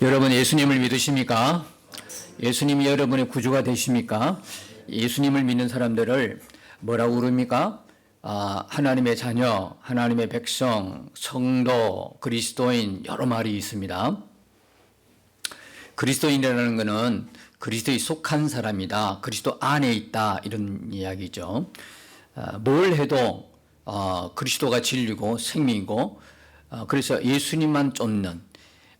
여러분 예수님을 믿으십니까? 예수님이 여러분의 구주가 되십니까? 예수님을 믿는 사람들을 뭐라고 부릅니까? 하나님의 자녀, 하나님의 백성, 성도, 그리스도인 여러 말이 있습니다. 그리스도인이라는 것은 그리스도에 속한 사람이다. 그리스도 안에 있다. 이런 이야기죠. 뭘 해도 그리스도가 진리고 생명이고 그래서 예수님만 쫓는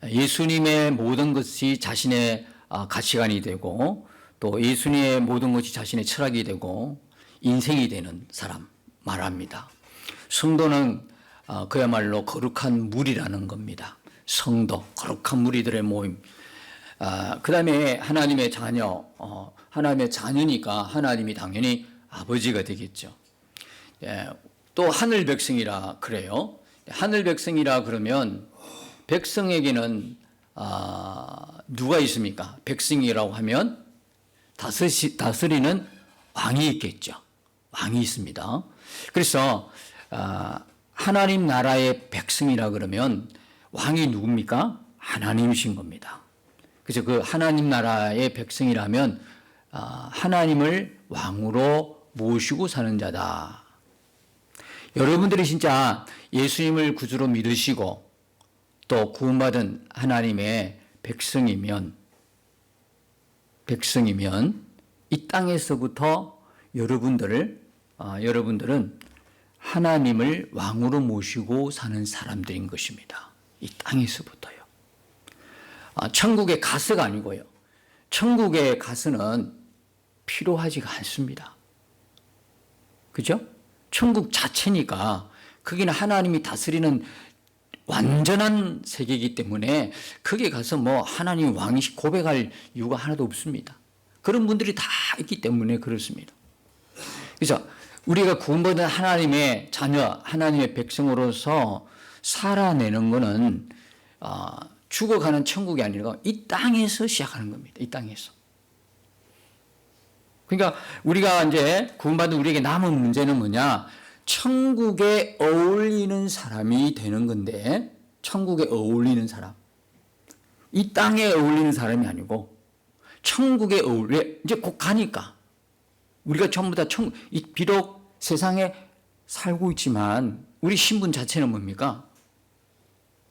예수님의 모든 것이 자신의 가치관이 되고 또 예수님의 모든 것이 자신의 철학이 되고 인생이 되는 사람 말합니다. 성도는 그야말로 거룩한 무리라는 겁니다. 성도, 거룩한 무리들의 모임. 그 다음에 하나님의 자녀, 하나님의 자녀니까 하나님이 당연히 아버지가 되겠죠. 또 하늘 백성이라 그래요. 하늘 백성이라 그러면 백성에게는 누가 있습니까? 백성이라고 하면 다스리는 왕이 있겠죠. 왕이 있습니다. 그래서 하나님 나라의 백성이라 그러면 왕이 누굽니까? 하나님이신 겁니다. 그래서 그 하나님 나라의 백성이라면 하나님을 왕으로 모시고 사는 자다. 여러분들이 진짜 예수님을 구주로 믿으시고 또 구원받은 하나님의 백성이면 이 땅에서부터 여러분들은 하나님을 왕으로 모시고 사는 사람들인 것입니다. 이 땅에서부터요. 천국의 가스가 아니고요. 천국의 가스는 필요하지가 않습니다. 그죠? 천국 자체니까 거기는 하나님이 다스리는 완전한 세계이기 때문에 거기에 가서 뭐 하나님 왕이 고백할 이유가 하나도 없습니다. 그런 분들이 다 있기 때문에 그렇습니다. 그래서 우리가 구원받은 하나님의 자녀, 하나님의 백성으로서 살아내는 것은 죽어가는 천국이 아니라 이 땅에서 시작하는 겁니다. 이 땅에서. 그러니까 우리가 이제 구원받은 우리에게 남은 문제는 뭐냐? 천국에 어울리는 사람이 되는 건데, 천국에 어울리는 사람. 이 땅에 어울리는 사람이 아니고, 천국에 이제 곧 가니까. 우리가 전부 다 비록 세상에 살고 있지만, 우리 신분 자체는 뭡니까?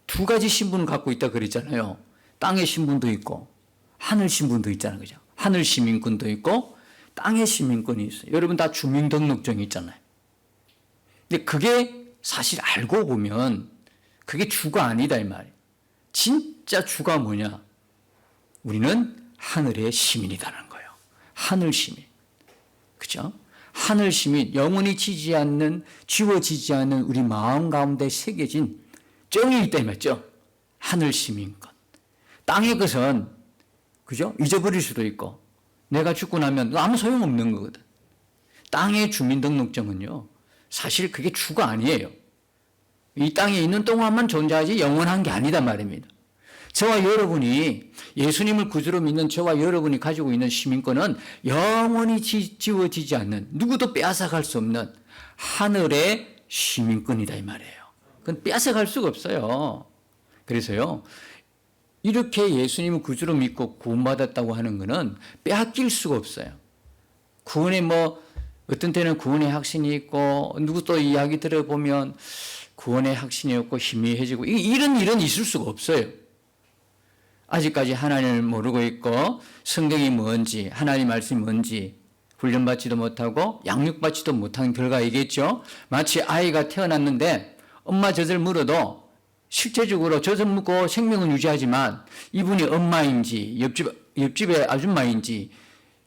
두 가지 신분을 갖고 있다 그랬잖아요. 땅의 신분도 있고, 하늘 신분도 있잖아요. 그죠? 하늘 시민권도 있고, 땅의 시민권이 있어요. 여러분 다 주민등록증이 있잖아요. 근데 그게 사실 알고 보면 그게 주가 아니다 이 말이에요. 진짜 주가 뭐냐? 우리는 하늘의 시민이라는 거예요. 하늘 시민. 그죠? 하늘 시민, 영원히 지워지지 않는 우리 마음 가운데 새겨진 정이 있다 이 말이죠. 하늘 시민권. 땅의 것은 그죠? 잊어버릴 수도 있고 내가 죽고 나면 아무 소용없는 거거든. 땅의 주민등록증은요. 사실 그게 주가 아니에요. 이 땅에 있는 동안만 존재하지 영원한 게 아니다 말입니다. 저와 여러분이 예수님을 구주로 믿는 저와 여러분이 가지고 있는 시민권은 영원히 지워지지 않는 누구도 빼앗아갈 수 없는 하늘의 시민권이다 이 말이에요. 그건 빼앗아갈 수가 없어요. 그래서요. 이렇게 예수님을 구주로 믿고 구원받았다고 하는 것은 빼앗길 수가 없어요. 구원에 어떤 때는 구원의 확신이 있고 누구 또 이야기 들어보면 구원의 확신이 없고 희미해지고 이런 일은 있을 수가 없어요. 아직까지 하나님을 모르고 있고 성경이 뭔지 하나님 말씀이 뭔지 훈련받지도 못하고 양육받지도 못한 결과이겠죠. 마치 아이가 태어났는데 엄마 젖을 물어도 실제적으로 젖을 묻고 생명은 유지하지만 이분이 엄마인지 옆집의 아줌마인지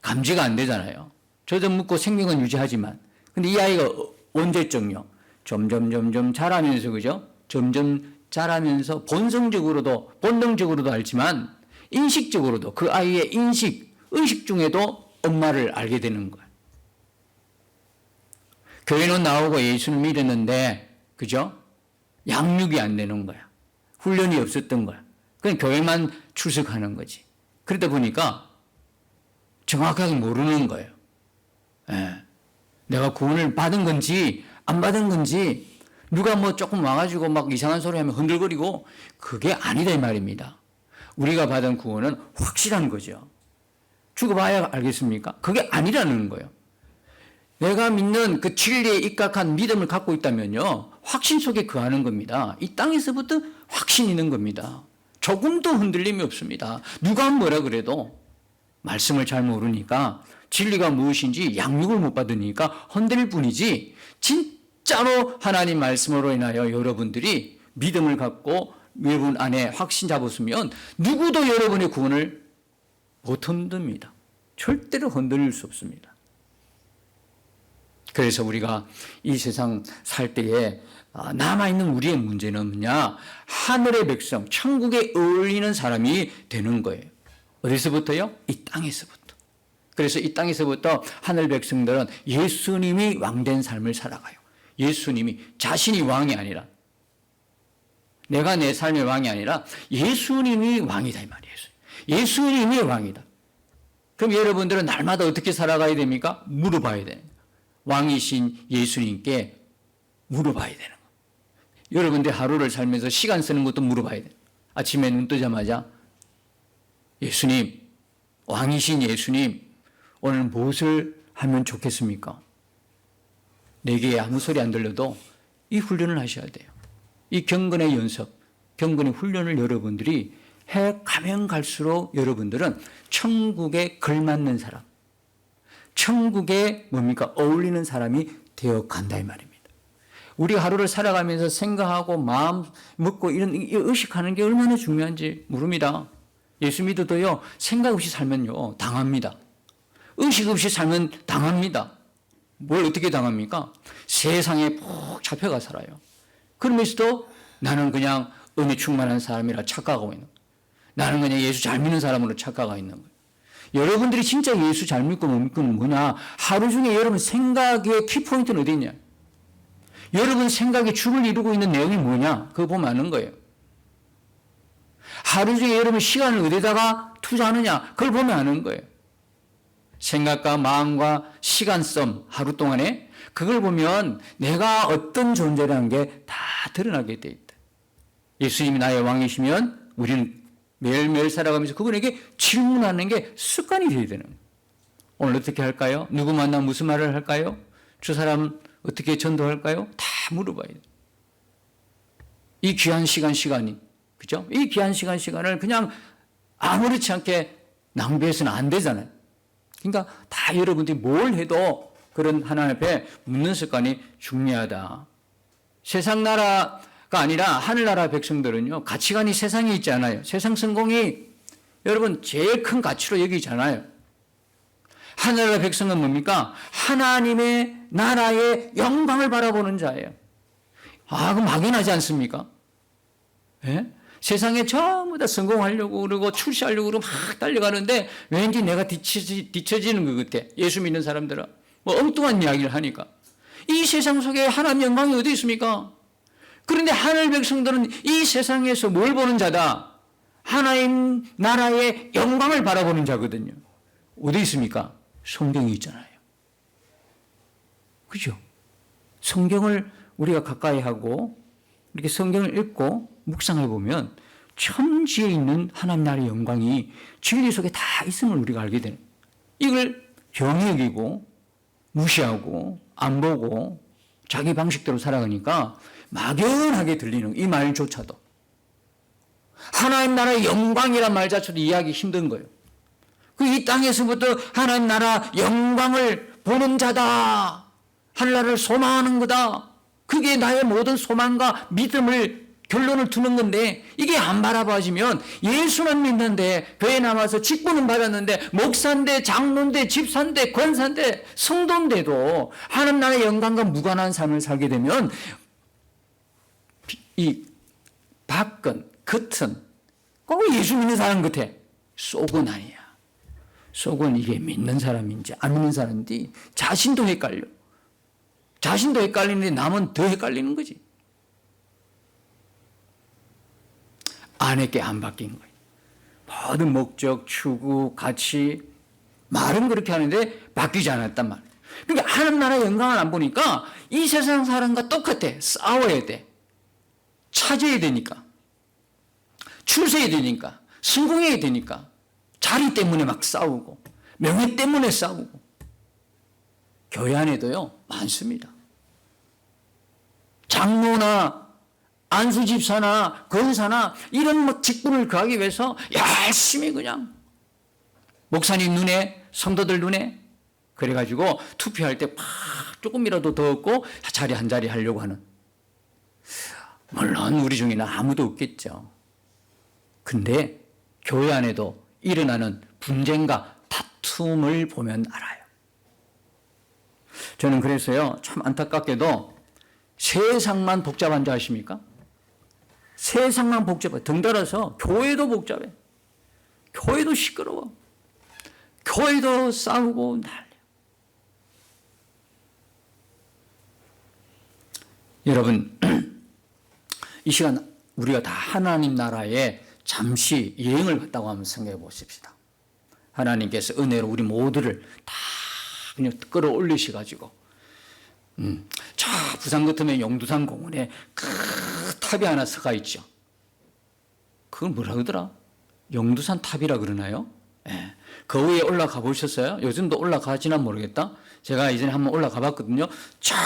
감지가 안 되잖아요. 젖을 묻고 생명은 유지하지만 근데 이 아이가 언제쯤요? 점점 자라면서 그죠? 점점 자라면서 본능적으로도 알지만 인식적으로도 그 아이의 의식 중에도 엄마를 알게 되는 거예요. 교회는 나오고 예수를 믿었는데 그죠? 양육이 안 되는 거야. 훈련이 없었던 거야. 그냥 교회만 출석하는 거지. 그러다 보니까 정확하게 모르는 거예요. 내가 구원을 받은 건지 안 받은 건지 누가 조금 와가지고 막 이상한 소리 하면 흔들거리고 그게 아니다 이 말입니다. 우리가 받은 구원은 확실한 거죠. 죽어봐야 알겠습니까? 그게 아니라는 거예요. 내가 믿는 그 진리에 입각한 믿음을 갖고 있다면요, 확신 속에 거하는 겁니다. 이 땅에서부터 확신이 있는 겁니다. 조금도 흔들림이 없습니다. 누가 뭐라 그래도 말씀을 잘 모르니까, 진리가 무엇인지 양육을 못 받으니까 흔들릴 뿐이지, 진짜로 하나님 말씀으로 인하여 여러분들이 믿음을 갖고 여러분 안에 확신 잡았으면 누구도 여러분의 구원을 못 흔듭니다. 절대로 흔들릴 수 없습니다. 그래서 우리가 이 세상 살 때에 남아있는 우리의 문제는 뭐냐? 하늘의 백성, 천국에 어울리는 사람이 되는 거예요. 어디서부터요? 이 땅에서부터. 그래서 이 땅에서부터 하늘 백성들은 예수님이 왕된 삶을 살아가요. 예수님이, 자신이 왕이 아니라, 내가 내 삶의 왕이 아니라 예수님이 왕이다 이 말이에요. 예수님이 왕이다. 그럼 여러분들은 날마다 어떻게 살아가야 됩니까? 물어봐야 돼요. 왕이신 예수님께 물어봐야 되는 거예요. 여러분들 하루를 살면서 시간 쓰는 것도 물어봐야 돼요. 아침에 눈 뜨자마자 예수님, 왕이신 예수님, 오늘 무엇을 하면 좋겠습니까? 내게 아무 소리 안 들려도 이 훈련을 하셔야 돼요. 이 경건의 연습, 경건의 훈련을 여러분들이 해 가면 갈수록 여러분들은 천국에 걸맞는 사람, 천국에 뭡니까? 어울리는 사람이 되어 간다 이 말입니다. 우리 하루를 살아가면서 생각하고 마음 먹고 이런 의식하는 게 얼마나 중요한지 모릅니다. 예수 믿어도요, 생각 없이 살면요, 당합니다. 의식 없이 살면 당합니다. 뭘 어떻게 당합니까? 세상에 푹 잡혀가 살아요. 그러면서도 나는 그냥 은혜 충만한 사람이라 착각하고 있는 거예요. 나는 그냥 예수 잘 믿는 사람으로 착각하고 있는 거예요. 여러분들이 진짜 예수 잘 믿고 못 믿고는 뭐냐? 하루 중에 여러분 생각의 키포인트는 어디 있냐? 여러분 생각의 줄을 이루고 있는 내용이 뭐냐? 그거 보면 아는 거예요. 하루 중에 여러분 시간을 어디다가 투자하느냐? 그걸 보면 아는 거예요. 생각과 마음과 시간 썸 하루 동안에 그걸 보면 내가 어떤 존재라는 게 다 드러나게 돼 있다. 예수님이 나의 왕이시면 우리는 매일매일 살아가면서 그분에게 질문하는 게 습관이 되어야 되는 거예요. 오늘 어떻게 할까요? 누구 만나 무슨 말을 할까요? 저 사람 어떻게 전도할까요? 다 물어봐야 돼요. 이 귀한 시간이, 그죠? 이 귀한 시간을 그냥 아무렇지 않게 낭비해서는 안 되잖아요. 그러니까 다 여러분들이 뭘 해도 그런 하나님 앞에 묻는 습관이 중요하다. 세상 나라가 아니라 하늘나라 백성들은요, 가치관이 세상에 있지 않아요. 세상 성공이 여러분 제일 큰 가치로 여기잖아요. 하늘나라 백성은 뭡니까? 하나님의 나라의 영광을 바라보는 자예요. 그럼 막연하지 않습니까? 예? 세상에 전부 다 성공하려고 그러고 출세하려고 그러고 막 달려가는데 왠지 내가 뒤처지는 것 같아. 예수 믿는 사람들은. 뭐 엉뚱한 이야기를 하니까. 이 세상 속에 하나님 영광이 어디 있습니까? 그런데 하늘 백성들은 이 세상에서 뭘 보는 자다? 하나님 나라의 영광을 바라보는 자거든요. 어디 있습니까? 성경이 있잖아요. 그죠? 성경을 우리가 가까이 하고 이렇게 성경을 읽고 묵상해 보면 천지에 있는 하나님 나라의 영광이 진리 속에 다 있음을 우리가 알게 되는, 이걸 병이 여기고 무시하고 안 보고 자기 방식대로 살아가니까 막연하게 들리는 이 말조차도, 하나님 나라의 영광이란 말 자체도 이해하기 힘든 거예요. 이 땅에서부터 하나님 나라 영광을 보는 자다, 하늘나라를 소망하는 거다, 그게 나의 모든 소망과 믿음을 결론을 두는 건데, 이게 안 바라봐지면 예수는 믿는데, 교회 남아서 직분은 받았는데, 목사인데, 장로인데, 집사인데, 권사인데, 성도인데도 하나님 나라의 영광과 무관한 삶을 살게 되면 이 밖은, 겉은 꼭 예수 믿는 사람 같아. 속은 아니야. 속은 이게 믿는 사람인지 안 믿는 사람인지 자신도 헷갈려. 자신도 헷갈리는데 남은 더 헷갈리는 거지. 안에 안 바뀐 거예요. 모든 목적, 추구, 가치, 말은 그렇게 하는데 바뀌지 않았단 말이에요. 그러니까 하나님 나라의 영광을 안 보니까 이 세상 사람과 똑같아. 싸워야 돼. 찾아야 되니까. 줄 서야 되니까. 성공해야 되니까 자리 때문에 막 싸우고 명예 때문에 싸우고 교회 안에도요 많습니다. 장로나 안수집사나 권사나 이런 뭐 직분을 구하기 위해서 열심히 그냥 목사님 눈에 성도들 눈에 그래가지고 투표할 때 막 조금이라도 더 얻고 자리 한 자리 하려고 하는, 물론 우리 중에는 아무도 없겠죠. 근데 교회 안에도 일어나는 분쟁과 다툼을 보면 알아요. 저는 그래서요 참 안타깝게도 세상만 복잡한 줄 아십니까? 세상만 복잡해. 덩달아서 교회도 복잡해. 교회도 시끄러워. 교회도 싸우고 난리야. 여러분, 이 시간 우리가 다 하나님 나라에 잠시 여행을 갔다고 한번 생각해 보십시다. 하나님께서 은혜로 우리 모두를 다 그냥 끌어올리셔가지고 저 부산 같으면 용두산 공원에 그 탑이 하나 서가 있죠. 그걸 뭐라 그러더라? 용두산 탑이라 그러나요? 네. 그 위에 올라가 보셨어요? 요즘도 올라가지나 모르겠다. 제가 이전에 한번 올라가 봤거든요. 쫙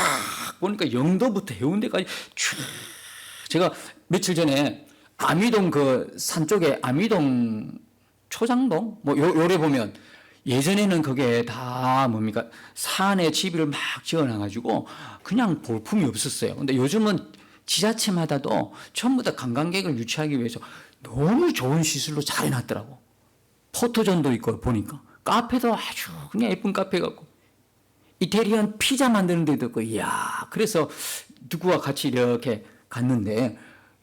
보니까 영도부터 해운대까지 쭉. 제가 며칠 전에 아미동 그 산 쪽에 아미동 초장동 뭐 요래 보면 예전에는 그게 다 뭡니까 산에 집을 막 지어놔가지고 그냥 볼품이 없었어요. 근데 요즘은 지자체마다도 전부 다 관광객을 유치하기 위해서 너무 좋은 시설로 잘 해놨더라고. 포토존도 있고 보니까 카페도 아주 그냥 예쁜 카페 같고 이태리안 피자 만드는 데도 있고, 이야, 그래서 누구와 같이 이렇게 갔는데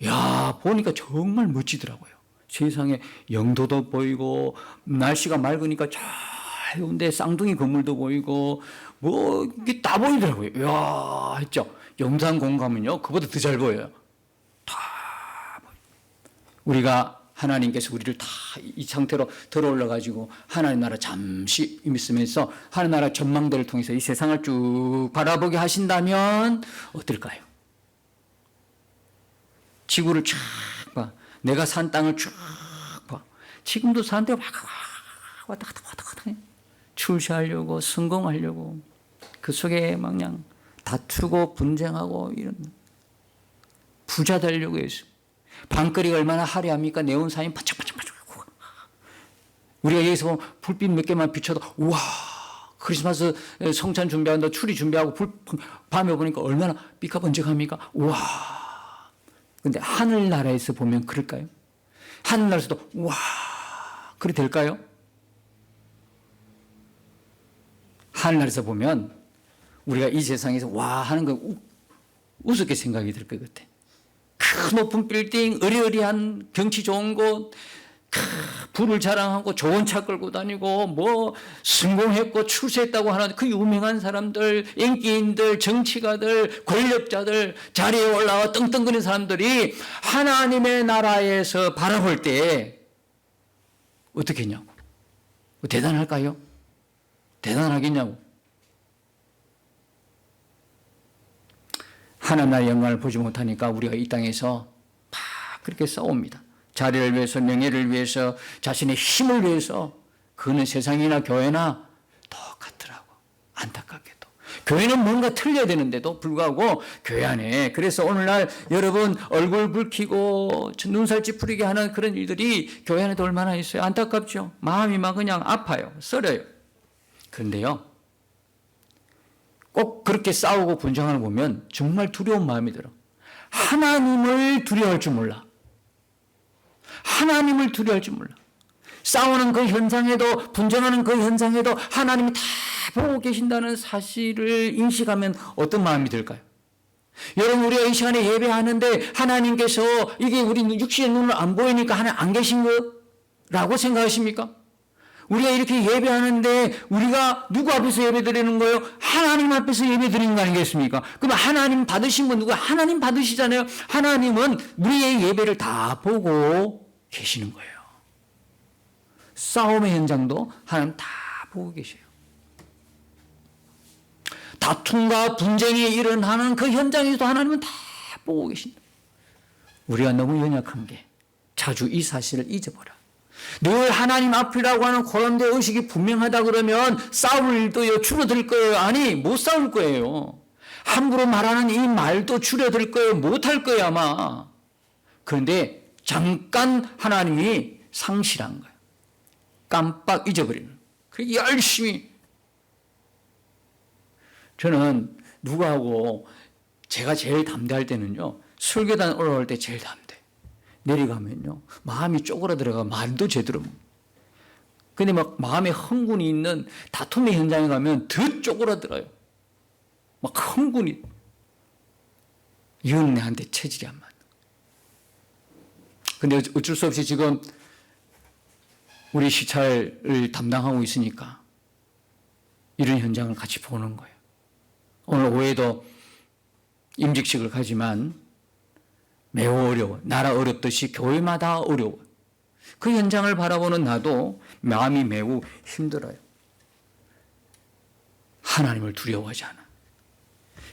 야 보니까 정말 멋지더라고요. 세상에 영도도 보이고 날씨가 맑으니까 저 해운대 쌍둥이 건물도 보이고 뭐 이게 다 보이더라고요. 이야 했죠. 영산공 가면요 그보다 더 잘 보여요. 다 보여요. 우리가 하나님께서 우리를 다 이 상태로 들어올라 가지고 하나님 나라 잠시 있으면서 하나님 나라 전망대를 통해서 이 세상을 쭉 바라보게 하신다면 어떨까요? 지구를 쫙 봐. 내가 산 땅을 쭉 봐. 지금도 사는데 왔다 갔다 해. 출세하려고 성공하려고 그 속에 막 그냥 다투고 분쟁하고 이런 부자 되려고 해서 방거리가 얼마나 화려합니까? 네온사인 반짝반짝반짝. 우리가 여기서 보면 불빛 몇 개만 비춰도 우와 크리스마스 성찬 준비한다 추리 준비하고 밤에 보니까 얼마나 삐까번쩍합니까? 우와. 근데 하늘나라에서 보면 그럴까요? 하늘나라에서도 우와 그래 될까요? 하늘나라에서 보면 우리가 이 세상에서 와 하는 거 우습게 생각이 들 것 같아. 큰 높은 빌딩, 으리으리한 경치 좋은 곳, 부를 자랑하고 좋은 차 끌고 다니고 뭐 성공했고 출세했다고 하는 그 유명한 사람들, 인기인들, 정치가들, 권력자들, 자리에 올라와 떵떵거리는 사람들이 하나님의 나라에서 바라볼 때 어떻게 했냐고. 대단할까요? 대단하겠냐고. 하나님 나라의 영광을 보지 못하니까 우리가 이 땅에서 막 그렇게 싸웁니다. 자리를 위해서, 명예를 위해서, 자신의 힘을 위해서. 그거는 세상이나 교회나 똑같더라고. 안타깝게도. 교회는 뭔가 틀려야 되는데도 불구하고 교회 안에, 그래서 오늘날 여러분 얼굴 붉히고 눈살 찌푸리게 하는 그런 일들이 교회 안에도 얼마나 있어요. 안타깝죠. 마음이 막 그냥 아파요. 썰어요. 그런데요, 꼭 그렇게 싸우고 분쟁하는 거 보면 정말 두려운 마음이 들어. 하나님을 두려워할 줄 몰라. 하나님을 두려워할 줄 몰라. 싸우는 그 현장에도, 분쟁하는 그 현장에도 하나님이 다 보고 계신다는 사실을 인식하면 어떤 마음이 들까요? 여러분, 우리가 이 시간에 예배하는데 하나님께서 이게 우리 육신의 눈을 안 보이니까 하나님 안 계신 거라고 생각하십니까? 우리가 이렇게 예배하는데 우리가 누구 앞에서 예배드리는 거예요? 하나님 앞에서 예배드리는 거 아니겠습니까? 그럼 하나님 받으신 건 누구야? 하나님 받으시잖아요. 하나님은 우리의 예배를 다 보고 계시는 거예요. 싸움의 현장도 하나님 다 보고 계셔요. 다툼과 분쟁이 일어나는 그 현장에서도 하나님은 다 보고 계신다. 우리가 너무 연약한 게 자주 이 사실을 잊어버려. 늘 하나님 앞이라고 하는 고난대 의식이 분명하다 그러면 싸울 일도 줄어들 거예요? 아니, 못 싸울 거예요. 함부로 말하는 이 말도 줄어들 거예요? 못 할 거예요, 아마. 그런데 잠깐 하나님이 상실한 거예요. 깜빡 잊어버리는. 그래서 열심히. 저는 누구하고 제가 제일 담대할 때는요, 설교단 올라올 때 제일 담대. 내려가면요, 마음이 쪼그라들어가 말도 제대로. 근데 막 마음에 흥분이 있는 다툼의 현장에 가면 더 쪼그라들어요. 막 흥분이. 이건 내한테 체질이 안 맞는. 근데 어쩔 수 없이 지금 우리 시찰을 담당하고 있으니까 이런 현장을 같이 보는 거예요. 오늘 오후에도 임직식을 가지만 매우 어려워. 나라 어렵듯이 교회마다 어려워. 그 현장을 바라보는 나도 마음이 매우 힘들어요. 하나님을 두려워하지 않아.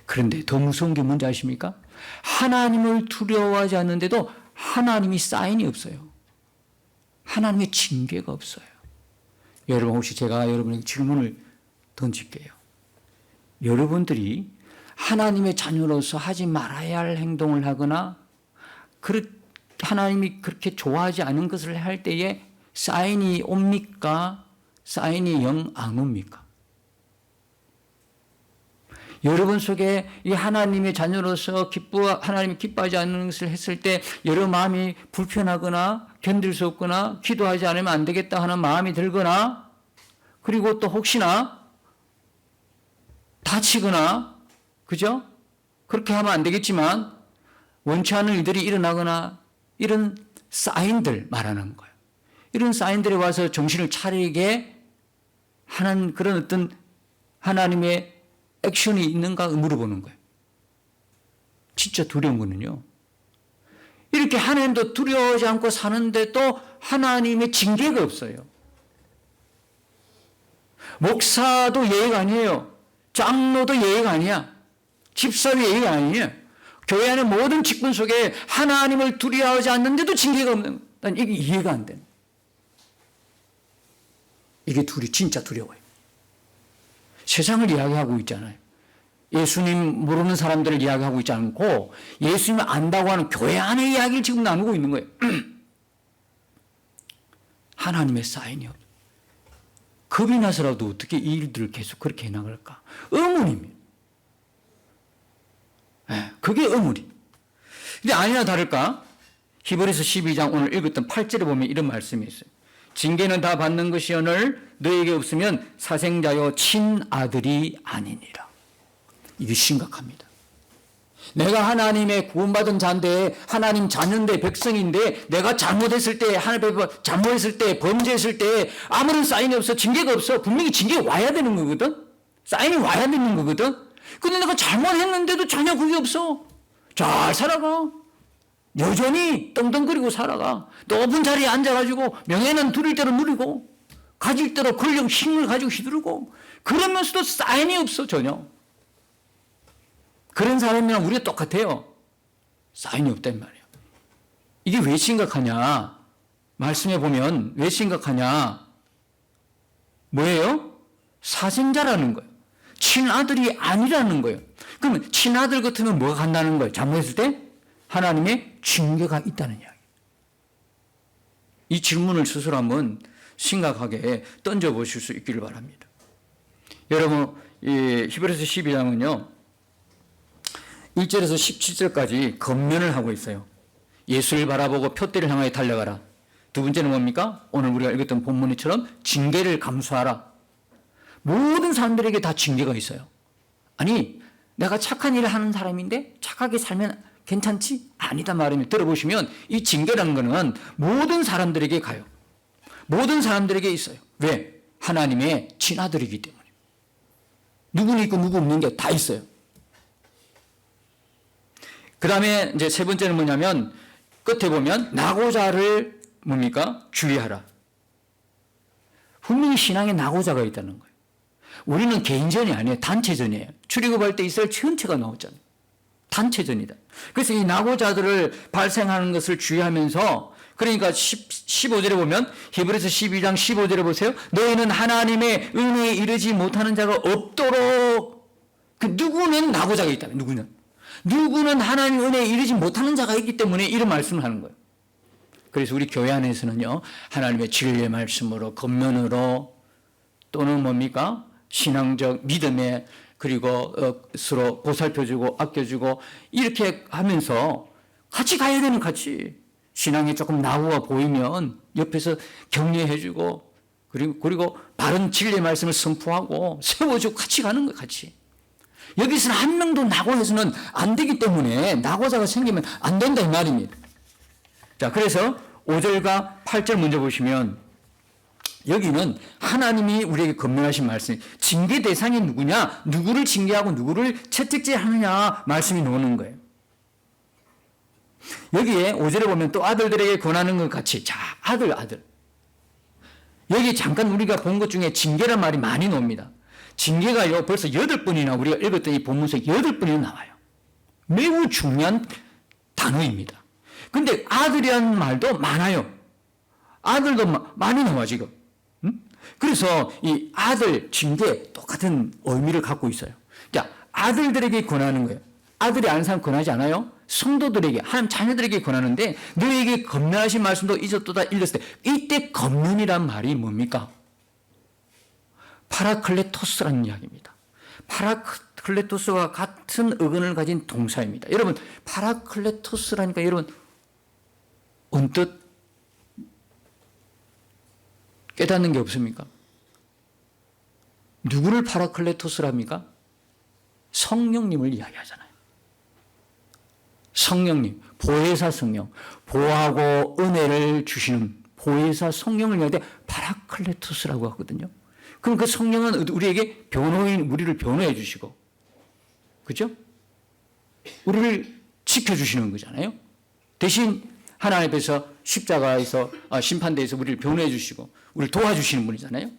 그런데 더 무서운 게 뭔지 아십니까? 하나님을 두려워하지 않는데도 하나님이 사인이 없어요. 하나님의 징계가 없어요. 여러분, 혹시 제가 여러분에게 질문을 던질게요. 여러분들이 하나님의 자녀로서 하지 말아야 할 행동을 하거나 하나님이 그렇게 좋아하지 않은 것을 할 때에 사인이 옵니까? 사인이 영 안 옵니까? 여러분 속에 이 하나님의 자녀로서 하나님이 기뻐하지 않는 것을 했을 때 여러분 마음이 불편하거나 견딜 수 없거나 기도하지 않으면 안 되겠다 하는 마음이 들거나, 그리고 또 혹시나 다치거나, 그죠? 그렇게 하면 안 되겠지만 원치 않은 일들이 일어나거나, 이런 사인들 말하는 거예요. 이런 사인들에 와서 정신을 차리게 하는 그런 어떤 하나님의 액션이 있는가 물어보는 거예요. 진짜 두려운 거는요, 이렇게 하나님도 두려워하지 않고 사는데도 하나님의 징계가 없어요. 목사도 예의가 아니에요. 장로도 예의가 아니야. 집사도 예의가 아니에요. 교회 안의 모든 직분 속에 하나님을 두려워하지 않는데도 징계가 없는 거예요. 난 이게 이해가 안 되는. 이게 진짜 두려워요. 세상을 이야기하고 있잖아요. 예수님 모르는 사람들을 이야기하고 있지 않고 예수님을 안다고 하는 교회 안의 이야기를 지금 나누고 있는 거예요. 하나님의 사인이 없어요. 겁이 나서라도 어떻게 이 일들을 계속 그렇게 해나갈까? 의문입니다. 그게 의문이. 근데 아니나 다를까? 히브리서 12장 오늘 읽었던 8절에 보면 이런 말씀이 있어요. 징계는 다 받는 것이오늘 너에게 없으면 사생자요 친아들이 아니니라. 이게 심각합니다. 내가 하나님의 구원받은 자인데, 하나님 자녀인데, 백성인데, 내가 잘못했을 때, 잘못했을 때, 범죄했을 때 아무런 사인이 없어, 징계가 없어. 분명히 징계가 와야 되는 거거든. 사인이 와야 되는 거거든. 근데 내가 잘못했는데도 전혀 그게 없어. 잘 살아가. 여전히 떵떵거리고 살아가. 높은 자리에 앉아가지고 명예는 누릴 대로 누리고 가질 대로 권력 힘을 가지고 휘두르고, 그러면서도 사인이 없어 전혀. 그런 사람이랑 우리가 똑같아요. 사인이 없단 말이에요. 이게 왜 심각하냐? 말씀해 보면 왜 심각하냐? 뭐예요? 사생자라는 거예요. 친아들이 아니라는 거예요. 그러면 친아들 같으면 뭐가 간다는 거예요? 잘못했을 때 하나님의 징계가 있다는 이야기. 이 질문을 스스로 한번 심각하게 던져보실 수 있기를 바랍니다. 여러분, 히브리서 12장은요 1절에서 17절까지 권면을 하고 있어요. 예수를 바라보고 표대를 향하여 달려가라. 두 번째는 뭡니까? 오늘 우리가 읽었던 본문처럼 징계를 감수하라. 모든 사람들에게 다 징계가 있어요. 아니, 내가 착한 일을 하는 사람인데 착하게 살면 괜찮지? 아니다 말이면 들어보시면 이 징계라는 것은 모든 사람들에게 가요. 모든 사람들에게 있어요. 왜? 하나님의 친아들이기 때문에. 누구는 있고 누구 없는 게 다 있어요. 그 다음에 이제 세 번째는 뭐냐면 끝에 보면 나고자를 뭡니까? 주의하라. 분명히 신앙에 나고자가 있다는 거예요. 우리는 개인전이 아니에요. 단체전이에요. 출애굽할 때 이스라엘 전체가 나왔잖아요. 단체전이다. 그래서 이 나고자들을 발생하는 것을 주의하면서 그러니까 15절에 보면 히브리서 12장 15절에 보세요. 너희는 하나님의 은혜에 이르지 못하는 자가 없도록. 그 누구는 나고자가 있다면 누구는 하나님 은혜에 이르지 못하는 자가 있기 때문에 이런 말씀을 하는 거예요. 그래서 우리 교회 안에서는요, 하나님의 진리의 말씀으로, 겉면으로, 또는 뭡니까? 신앙적 믿음에, 그리고 서로 보살펴주고 아껴주고 이렇게 하면서 같이 가야 되는, 같이 신앙이 조금 나우어 보이면 옆에서 격려해주고, 그리고 바른 진리의 말씀을 선포하고 세워주고 같이 가는 거예요. 같이. 여기서는 한 명도 나고해서는 안 되기 때문에 나고자가 생기면 안 된다 이 말입니다. 자, 그래서 5절과 8절 먼저 보시면 여기는 하나님이 우리에게 건면하신 말씀, 징계 대상이 누구냐, 누구를 징계하고 누구를 채찍질하느냐 말씀이 나오는 거예요. 여기에 5절에 보면 또 아들들에게 권하는 것 같이, 자, 아들. 여기 잠깐 우리가 본 것 중에 징계란 말이 많이 나옵니다. 징계가요, 벌써 8번이나 우리가 읽었던 이 본문에서 8번이나 나와요. 매우 중요한 단어입니다. 근데 아들이라는 말도 많아요. 아들도 많이 나와, 지금. 그래서 이 아들, 징계, 똑같은 의미를 갖고 있어요. 자, 아들들에게 권하는 거예요. 아들이 아는 사람 권하지 않아요? 성도들에게, 하나님 자녀들에게 권하는데, 너에게 건면하신 말씀도 잊었도다 읽었을 때, 이때 건면이란 말이 뭡니까? 파라클레토스라는 이야기입니다. 파라클레토스와 같은 어근을 가진 동사입니다. 여러분, 파라클레토스라니까 여러분 언뜻 깨닫는 게 없습니까? 누구를 파라클레토스랍니까? 성령님을 이야기하잖아요. 성령님, 보혜사 성령, 보호하고 은혜를 주시는 보혜사 성령을 이야기할 때 파라클레토스라고 하거든요. 그럼 그 성령은 우리에게 우리를 변호해 주시고, 그죠? 우리를 지켜주시는 거잖아요. 대신 하나님 앞에서 십자가에서, 심판대에서 우리를 변호해 주시고, 우리를 도와주시는 분이잖아요.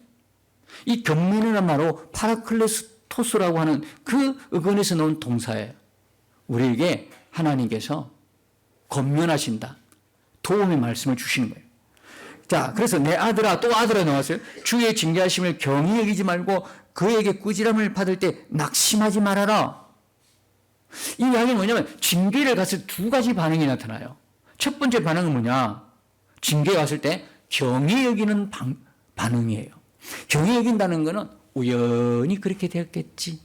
이 견문이란 말로 파라클레토스라고 하는 그 어근에서 나온 동사예요. 우리에게 하나님께서 권면하신다, 도움의 말씀을 주시는 거예요. 자, 그래서 내 아들아, 또 아들아 나왔어요. 주의 징계하심을 경히 여기지 말고 그에게 꾸지람을 받을 때 낙심하지 말아라. 이 이야기는 뭐냐면 징계를 갔을 때 두 가지 반응이 나타나요. 첫 번째 반응은 뭐냐? 징계 갔을 때 경히 여기는 반응이에요. 경히 여긴다는 것은 우연히 그렇게 되었겠지.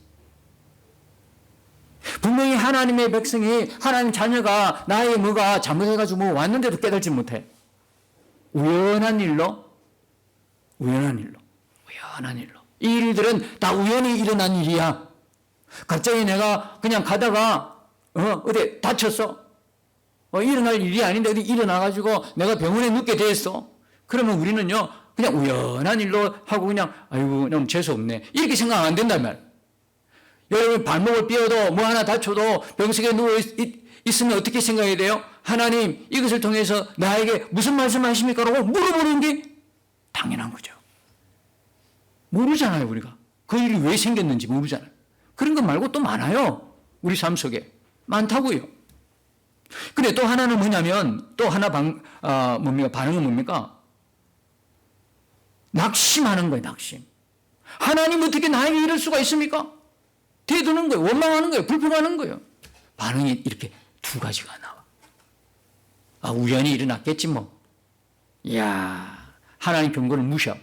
분명히 하나님의 백성이, 하나님 자녀가 나의 뭐가 잘못해가지고 뭐 왔는데도 깨달지 못해. 우연한 일로. 이 일들은 다 우연히 일어난 일이야. 갑자기 내가 그냥 가다가, 어디 다쳤어. 일어날 일이 아닌데 어디 일어나가지고 내가 병원에 눕게 됐어. 그러면 우리는요, 그냥 우연한 일로 하고 그냥, 아이고, 그냥 재수없네. 이렇게 생각 안 된단 말이야. 여러분, 발목을 삐어도 뭐 하나 다쳐도 병석에 누워있으면 어떻게 생각해야 돼요? 하나님, 이것을 통해서 나에게 무슨 말씀하십니까? 라고 물어보는 게 당연한 거죠. 모르잖아요, 우리가. 그 일이 왜 생겼는지 모르잖아요. 그런 것 말고 또 많아요. 우리 삶 속에. 많다고요. 근데 또 하나는 뭐냐면, 또 하나 반응은 뭡니까? 낙심하는 거예요, 낙심. 하나님 어떻게 나에게 이럴 수가 있습니까? 대두는 거예요. 원망하는 거예요. 불평하는 거예요. 반응이 이렇게 두 가지가 나와. 우연히 일어났겠지 뭐. 이야, 하나님 경고를 무시하고.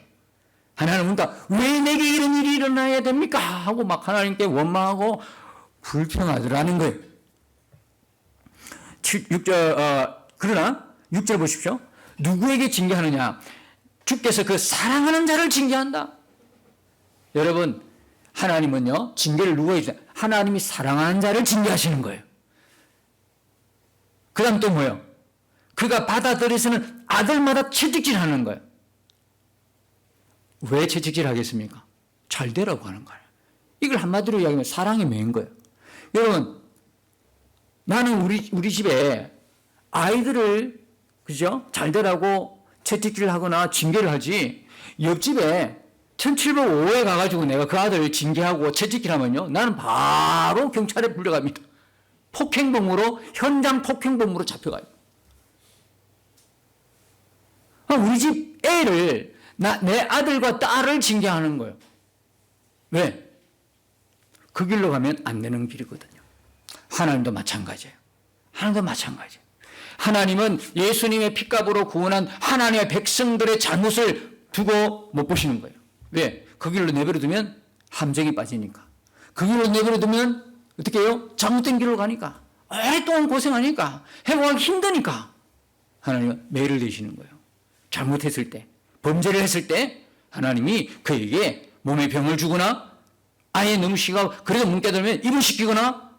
하나님은 그러니까 왜 내게 이런 일이 일어나야 됩니까? 하고 막 하나님께 원망하고 불평하더라는 거예요. 6절, 그러나 6절 보십시오. 누구에게 징계하느냐? 주께서 그 사랑하는 자를 징계한다. 여러분, 하나님은요, 징계를 누가 해주냐? 하나님이 사랑하는 자를 징계하시는 거예요. 그 다음 또 뭐예요? 그가 받아들여서는 아들마다 채찍질 하는 거예요. 왜 채찍질 하겠습니까? 잘 되라고 하는 거예요. 이걸 한마디로 이야기하면 사랑이 메인 거예요. 여러분, 나는 우리 집에 아이들을, 그죠? 잘 되라고 채찍질을 하거나 징계를 하지, 옆집에 1705에 가가지고 내가 그 아들을 징계하고 채찍질하면요, 나는 바로 경찰에 불려갑니다. 폭행범으로, 현장 폭행범으로 잡혀가요. 우리 집 애를, 내 아들과 딸을 징계하는 거예요. 왜? 그 길로 가면 안 되는 길이거든요. 하나님도 마찬가지예요. 하나님도 마찬가지예요. 하나님은 예수님의 피값으로 구원한 하나님의 백성들의 잘못을 두고 못 보시는 거예요. 왜? 그 길로 내버려두면 함정이 빠지니까. 그 길로 내버려두면 어떻게 해요? 잘못된 길로 가니까. 오랫동안 고생하니까. 회복하기 힘드니까. 하나님은 매를 내시는 거예요. 잘못했을 때, 범죄를 했을 때 하나님이 그에게 몸에 병을 주거나 아예 너무 시가 그래도 문 깨달으면 입을 시키거나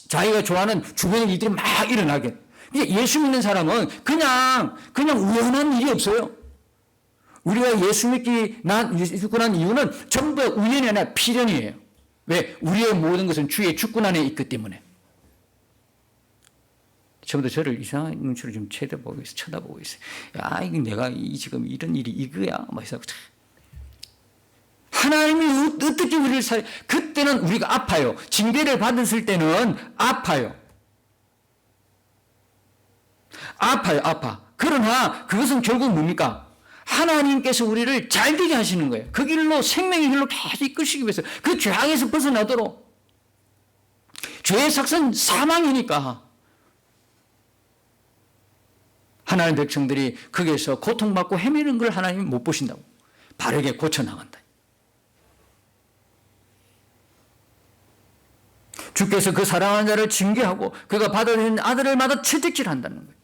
자기가 좋아하는 주변의 일들이 막 일어나게. 예수 믿는 사람은 그냥 우연한 일이 없어요. 우리가 예수 믿고 난 이유는 전부 우연이 아니라 필연이에요. 왜? 우리의 모든 것은 주의 주권 안에 있기 때문에. 처음부터 저를 이상한 눈치로 좀 쳐다보고 있어요. 이게 내가 지금 이런 일이 이거야? 막 해서 하나님이 어떻게 우리를 그때는 우리가 아파요. 징계를 받았을 때는 아파요. 아파. 그러나 그것은 결국 뭡니까? 하나님께서 우리를 잘 되게 하시는 거예요. 그 길로, 생명의 길로 계속 이끄시기 위해서, 그 죄악에서 벗어나도록. 죄의 삭은 사망이니까. 하나님 백성들이 거기에서 고통받고 헤매는 걸 하나님이 못 보신다고. 바르게 고쳐나간다. 주께서 그 사랑하는 자를 징계하고 그가 받아야 되는 아들을마다 채찍질한다는 거예요.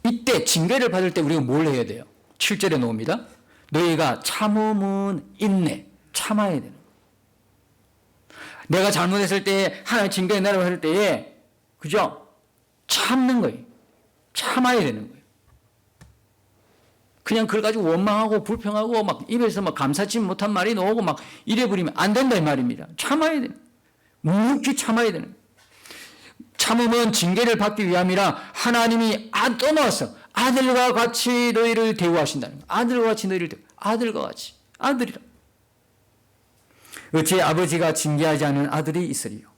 이때 징계를 받을 때 우리가 뭘 해야 돼요? 7절에 나옵니다. 너희가 참음은 인내, 참아야 되는 거예요. 내가 잘못했을 때 하나님 징계에 내라고 할 때에 그죠? 참는 거예요. 참아야 되는 거예요. 그냥 그걸 가지고 원망하고 불평하고 막 입에서 막 감사치 못한 말이 나오고 막 이래버리면 안 된다 이 말입니다. 참아야 되는 거예요. 묵묵히 참아야 되는 거예요. 참음은 징계를 받기 위함이라 하나님이 떠나서 아들과 같이 너희를 대우하신다는 거예요. 아들과 같이 너희를 아들과 같이. 아들이라. 어찌 아버지가 징계하지 않은 아들이 있으리요.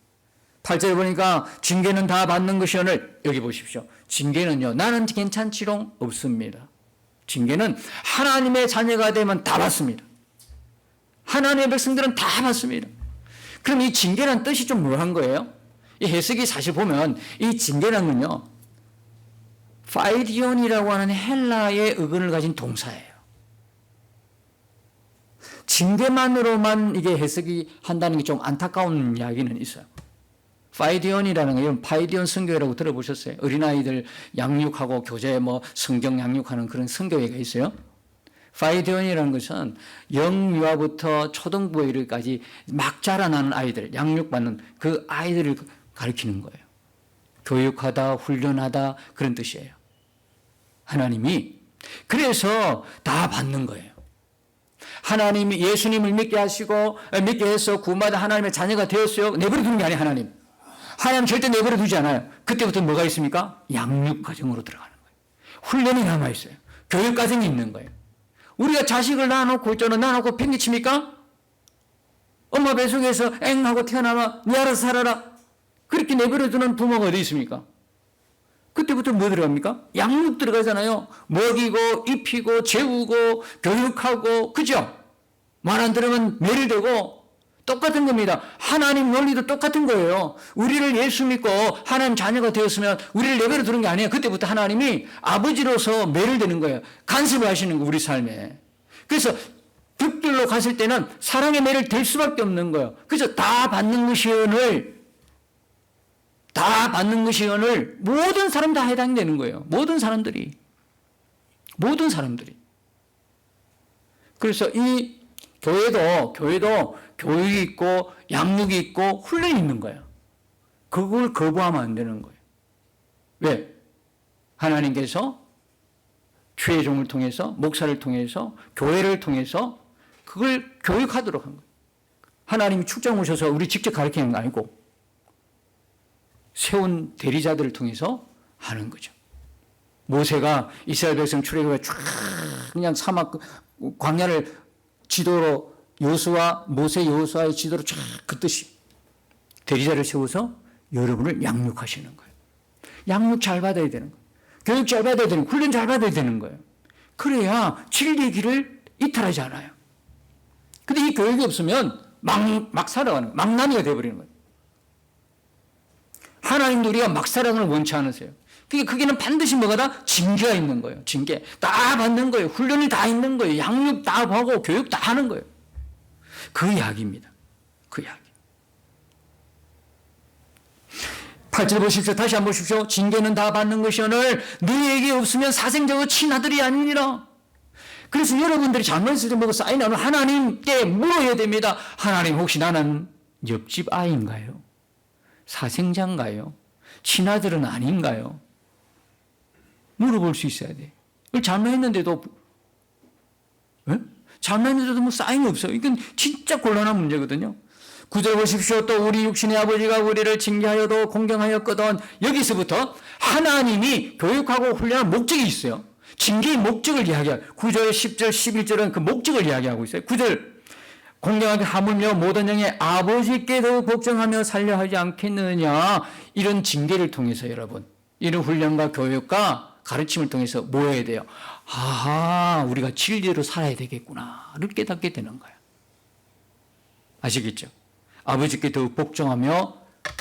8절에 보니까 징계는 다 받는 것이오늘 여기 보십시오. 징계는요. 나는 괜찮지롱 없습니다. 징계는 하나님의 자녀가 되면 다 받습니다. 하나님의 백성들은 다 받습니다. 그럼 이 징계란 뜻이 좀 묘한 거예요. 이 해석이 사실 보면 이 징계라는 건요. 파이디온이라고 하는 헬라의 어근을 가진 동사예요. 징계만으로만 이게 해석이 한다는 게 좀 안타까운 이야기는 있어요. 파이디온이라는 건 파이디온 선교회라고 들어보셨어요? 어린아이들 양육하고 교재 성경 양육하는 그런 선교회가 있어요. 파이디온이라는 것은 영유아부터 초등부에 이르기까지 막 자라나는 아이들, 양육받는 그 아이들을 가르치는 거예요. 교육하다, 훈련하다 그런 뜻이에요. 하나님이 그래서 다 받는 거예요. 하나님이 예수님을 믿게 하시고 믿게 해서 구원받아 하나님의 자녀가 되었어요. 내버려 두는 게 아니에요. 하나님 절대 내버려 두지 않아요. 그때부터 뭐가 있습니까? 양육 과정으로 들어가는 거예요. 훈련이 남아있어요. 교육 과정이 있는 거예요. 우리가 자식을 낳아놓고 팽개칩니까? 엄마 뱃속에서 엥 하고 태어나면 네 알아서 살아라. 그렇게 내버려 두는 부모가 어디 있습니까? 그때부터 뭐 들어갑니까? 양육 들어가잖아요. 먹이고 입히고 재우고 교육하고 그죠? 말 안 들으면 매를 대고 똑같은 겁니다. 하나님 논리도 똑같은 거예요. 우리를 예수 믿고 하나님 자녀가 되었으면 우리를 내버려 두는 게 아니에요. 그때부터 하나님이 아버지로서 매를 대는 거예요. 간섭을 하시는 거 우리 삶에. 그래서 극들로 갔을 때는 사랑의 매를 댈 수밖에 없는 거예요. 그래서 다 받는 것이 오늘 모든 사람 다 해당되는 거예요. 모든 사람들이. 그래서 이 교회도 교육이 있고 양육이 있고 훈련이 있는 거예요. 그걸 거부하면 안 되는 거예요. 왜? 하나님께서 주의 종을 통해서 목사를 통해서 교회를 통해서 그걸 교육하도록 한 거예요. 하나님이 출장 오셔서 우리 직접 가르치는 거 아니고 세운 대리자들을 통해서 하는 거죠. 모세가 이스라엘 백성 출애굽에 쫙 그냥 사막 광야를 지도로 모세 여호수아의 지도로 쫙 긋듯이 대리자를 세워서 여러분을 양육하시는 거예요. 양육 잘 받아야 되는 거예요. 교육 잘 받아야 되는 거예요. 훈련 잘 받아야 되는 거예요. 그래야 진리의 길을 이탈하지 않아요. 근데 이 교육이 없으면 막 살아가는 거예요. 망나니가 되어버리는 거예요. 하나님도 우리가 막 살아가는 걸 원치 않으세요. 그러니까 거기는 반드시 뭐가 다 징계가 있는 거예요. 징계. 다 받는 거예요. 훈련이 다 있는 거예요. 양육 다 하고 교육 다 하는 거예요. 그 이야기입니다. 그 이야기. 8절 보십시오. 다시 한번 보십시오. 징계는 다 받는 것이오늘 너희에게 없으면 사생자의 친아들이 아니니라. 그래서 여러분들이 장난 있을 때 뭐가 쌓이나는 하나님께 물어야 됩니다. 하나님 혹시 나는 옆집 아이인가요? 사생자인가요? 친아들은 아닌가요? 물어볼 수 있어야 돼. 장난했는데도 장난했는데도 뭐 쌓임이 없어요. 이건 진짜 곤란한 문제거든요. 9절 보십시오. 또 우리 육신의 아버지가 우리를 징계하여도 공경하였거든. 여기서부터 하나님이 교육하고 훈련할 목적이 있어요. 징계의 목적을 이야기해요. 9절, 10절, 11절은 그 목적을 이야기하고 있어요. 9절 공경하게 하물며 모든 영의 아버지께 더욱 복종하며 살려 하지 않겠느냐. 이런 징계를 통해서 여러분, 이런 훈련과 교육과 가르침을 통해서 뭐 해야 돼요? 아하, 우리가 진리로 살아야 되겠구나를 깨닫게 되는 거예요. 아시겠죠? 아버지께 더욱 복종하며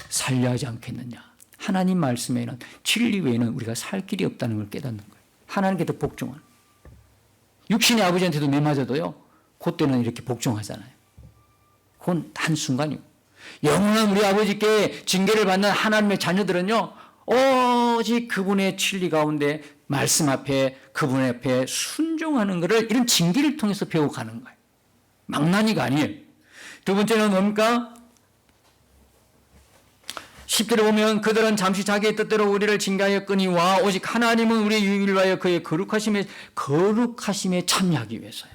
살려 하지 않겠느냐. 하나님 말씀에는 진리 외에는 우리가 살 길이 없다는 걸 깨닫는 거예요. 하나님께 더 복종하는. 육신의 아버지한테도 매맞아도요, 그때는 이렇게 복종하잖아요. 그건 한순간이고. 영원한 우리 아버지께 징계를 받는 하나님의 자녀들은요, 오직 그분의 진리 가운데 말씀 앞에 그분 앞에 순종하는 것을 이런 징계를 통해서 배워가는 거예요. 망나니가 아니에요. 두 번째는 뭡니까? 10절에 보면 그들은 잠시 자기의 뜻대로 우리를 징계하였거니와 오직 하나님은 우리의 유익을 위하여 그의 거룩하심에 참여하기 위해서요.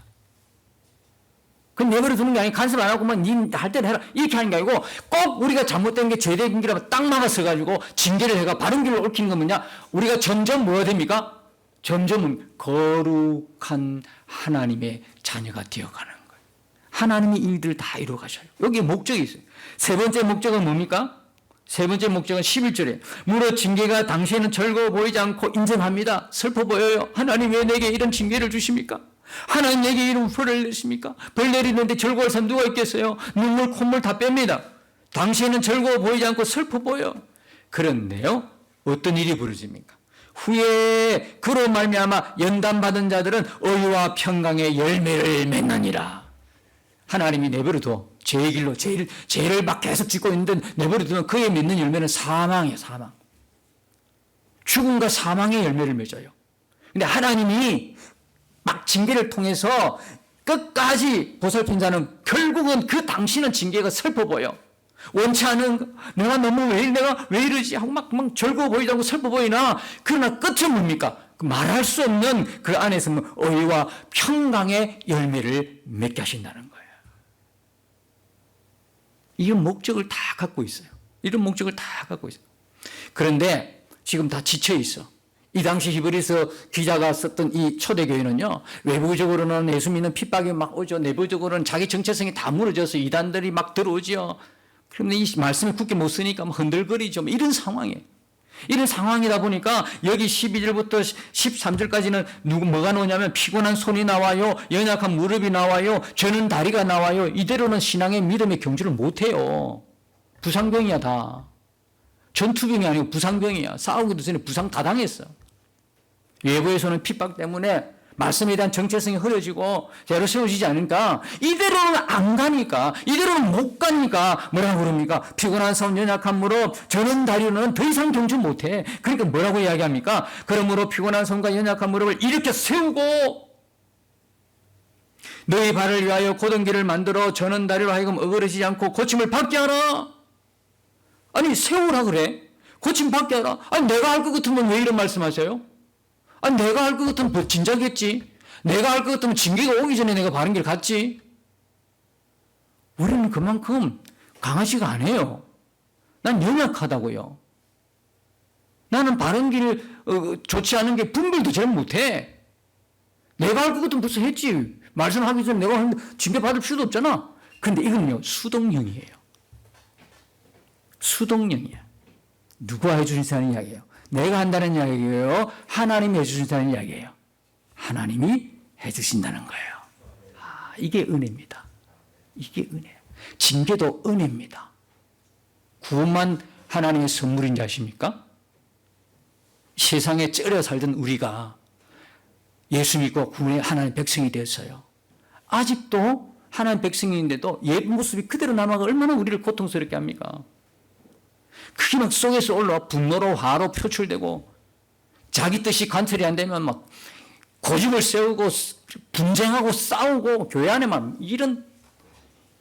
그건 내버려 두는 게 아니고 간섭 안 하고만 니 할 때는 해라 이렇게 하는 게 아니고 꼭 우리가 잘못된 게 죄된 길이라면 딱 막아서가지고 징계를 해가 바른 길로 옳히는 건 뭐냐? 우리가 점점 뭐가 됩니까? 점점 거룩한 하나님의 자녀가 되어가는 거예요. 하나님이 일들을 다 이루어 가셔요. 여기에 목적이 있어요. 세 번째 목적은 뭡니까? 세 번째 목적은 11절에 무릇 징계가 당시에는 즐거워 보이지 않고 인정합니다. 슬퍼 보여요. 하나님 왜 내게 이런 징계를 주십니까? 하나님 내게 이런 벌을 내십니까? 벌 내리는데 즐거울 사람 누가 있겠어요? 눈물 콧물 다 뺍니다. 당시에는 즐거워 보이지 않고 슬퍼 보여. 그런데요, 어떤 일이 벌어집니까? 후에 그로 말미암아 연단받은 자들은 의와 평강의 열매를 맺느니라. 하나님이 내버려둬. 죄의 길로 죄를 막 계속 짓고 있는데 내버려두면 그에 맺는 열매는 사망이에요. 사망. 죽음과 사망의 열매를 맺어요. 근데 하나님이 막 징계를 통해서 끝까지 보살핀 자는 결국은 그 당시는 징계가 슬퍼 보여. 원치 않은 내가 너무 내가 왜 이러지 하고 막 즐거워 보이지 않고 슬퍼 보이나 그러나 끝은 뭡니까? 말할 수 없는 그 안에서 의와 평강의 열매를 맺게 하신다는 거예요. 이런 목적을 다 갖고 있어요. 이런 목적을 다 갖고 있어요. 그런데 지금 다 지쳐 있어. 이 당시 히브리서 기자가 썼던 이 초대교회는요, 외부적으로는 예수 믿는 핍박이 막 오죠. 내부적으로는 자기 정체성이 다 무너져서 이단들이 막 들어오죠. 그런데 이 말씀을 굳게 못 쓰니까 흔들거리죠. 이런 상황이에요. 이런 상황이다 보니까 여기 12절부터 13절까지는 뭐가 나오냐면 피곤한 손이 나와요. 연약한 무릎이 나와요. 저는 다리가 나와요. 이대로는 신앙의 믿음의 경주를 못해요. 부상병이야 다. 전투병이 아니고 부상병이야. 싸우기도 전에 부상 다 당했어. 외부에서는 핍박 때문에 말씀에 대한 정체성이 흐려지고 제대로 세워지지 않으니까 이대로는 안 가니까 이대로는 못 가니까 뭐라고 그럽니까? 피곤한 손 연약한 무릎 저는 다리로는 더 이상 경주 못해. 그러니까 뭐라고 이야기합니까? 그러므로 피곤한 손과 연약한 무릎을 일으켜 세우고 너희 발을 위하여 곧은 길을 만들어 저는 다리로 하여금 어그러지지 않고 고침을 받게 하라. 아니 세우라 그래. 고침 받게 하라. 아니 내가 할 것 같으면 왜 이런 말씀하세요? 아니 내가 할 것 같으면 진작했지. 내가 할 것 같으면 징계가 오기 전에 내가 바른 길 갔지. 우리는 그만큼 강하지가 않아요. 난 연약하다고요. 나는 바른 길 좋지 않은 게 분별도 잘 못해. 내가 할 것 같으면 벌써 했지. 말씀하기 전에 내가 징계 받을 필요도 없잖아. 그런데 이건요 수동령이에요. 수동령이야. 누가 해주신다는 이야기예요? 내가 한다는 이야기예요? 하나님이 해주신다는 이야기예요? 하나님이 해주신다는 거예요. 이게 은혜입니다. 이게 은혜예요. 징계도 은혜입니다. 구원만 하나님의 선물인 줄 아십니까? 세상에 쩔어 살던 우리가 예수 믿고 구원의 하나님의 백성이 되었어요. 아직도 하나님의 백성인데도 옛 모습이 그대로 남아가 얼마나 우리를 고통스럽게 합니까? 그게 막 속에서 올라와 분노로 화로 표출되고 자기 뜻이 관철이 안 되면 막 고집을 세우고 분쟁하고 싸우고 교회 안에만 이런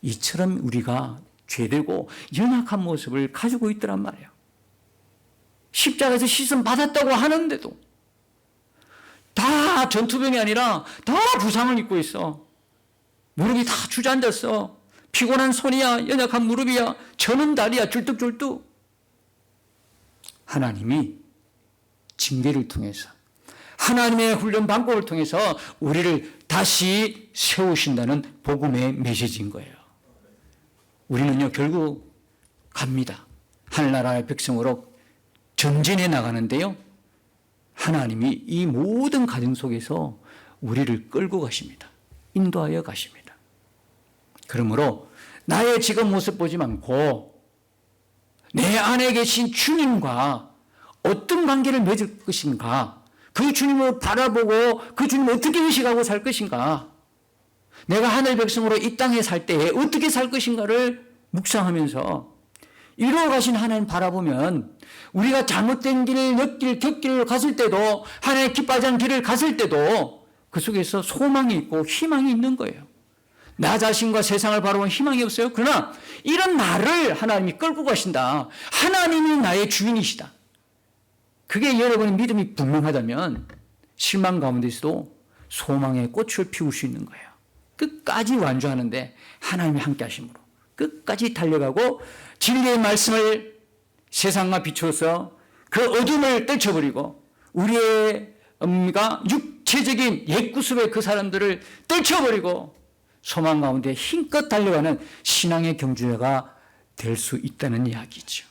이처럼 우리가 죄되고 연약한 모습을 가지고 있더란 말이에요. 십자가에서 시선 받았다고 하는데도 다 전투병이 아니라 다 부상을 입고 있어. 무릎이 다 주저앉았어. 피곤한 손이야, 연약한 무릎이야, 저는 다리야, 줄뚝줄뚝. 하나님이 징계를 통해서 하나님의 훈련 방법을 통해서 우리를 다시 세우신다는 복음의 메시지인 거예요. 우리는요 결국 갑니다. 하늘나라의 백성으로 전진해 나가는데요. 하나님이 이 모든 과정 속에서 우리를 끌고 가십니다. 인도하여 가십니다. 그러므로 나의 지금 모습 보지 않고 내 안에 계신 주님과 어떤 관계를 맺을 것인가, 그 주님을 바라보고 그 주님을 어떻게 의식하고 살 것인가, 내가 하늘 백성으로 이 땅에 살 때에 어떻게 살 것인가를 묵상하면서 이루어 가신 하나님 바라보면 우리가 잘못된 길, 옆길, 곁길을 갔을 때도 하나님 기뻐하지 않은 길을 갔을 때도 그 속에서 소망이 있고 희망이 있는 거예요. 나 자신과 세상을 바라보면 희망이 없어요. 그러나 이런 나를 하나님이 끌고 가신다. 하나님이 나의 주인이시다. 그게 여러분의 믿음이 분명하다면 실망 가운데서도 소망의 꽃을 피울 수 있는 거예요. 끝까지 완주하는데 하나님이 함께 하심으로 끝까지 달려가고 진리의 말씀을 세상과 비추어서 그 어둠을 떨쳐버리고 우리의 육체적인 옛구습의 그 사람들을 떨쳐버리고 소망 가운데 힘껏 달려가는 신앙의 경주자가 될 수 있다는 이야기죠.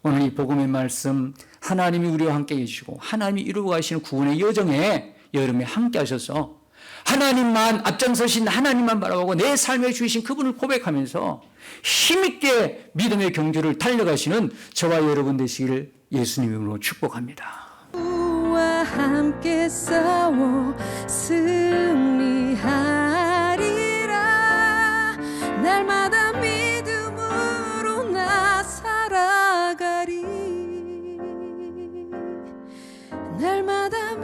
오늘 이 복음의 말씀, 하나님이 우리와 함께 계시고 하나님이 이루어 가시는 구원의 여정에 여러분이 함께 하셔서 하나님만 앞장서신 하나님만 바라보고 내 삶에 주신 그분을 고백하면서 힘있게 믿음의 경주를 달려가시는 저와 여러분 되시기를 예수님 이름으로 축복합니다. 우와 함께 싸워 승리하리라. 날마다 믿음으로 나 살아가리. 날마다